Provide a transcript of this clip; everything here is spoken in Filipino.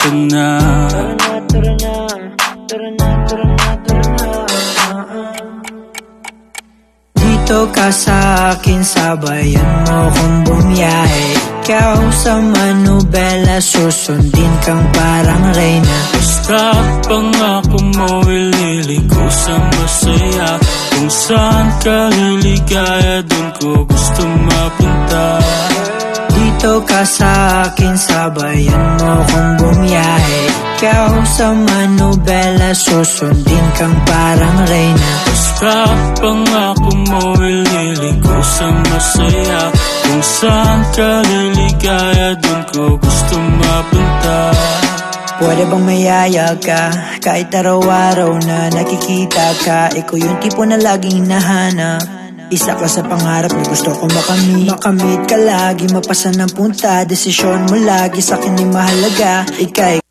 ka na. Tara na, tara na, tara na, tara na, tara na. Dito ka sa akin, sabayan mo kong bumiyahe. Ikaw sa manubela, susundin kang parang reyna. Basta pangako mo, ililiko sa masaya. Kung saan ka liligaya, dun ko gusto mapunta. Dito ka sa akin, sabayan mo kong bumiyahe. Ikaw sa manubela, susundin kang parang reyna. Basta pangako mo, ililiko sa masaya. Kung saan ka liligaya, dun ko gusto mapunta. Pwede bang mayaya ka? Kahit araw-araw na nakikita ka, ikaw yung tipo na laging hinahanap. Isa ka sa pangarap na gusto kong makamit ka lagi, mapasa ng punta. Desisyon mo lagi sa akin ay mahalaga. Ika'y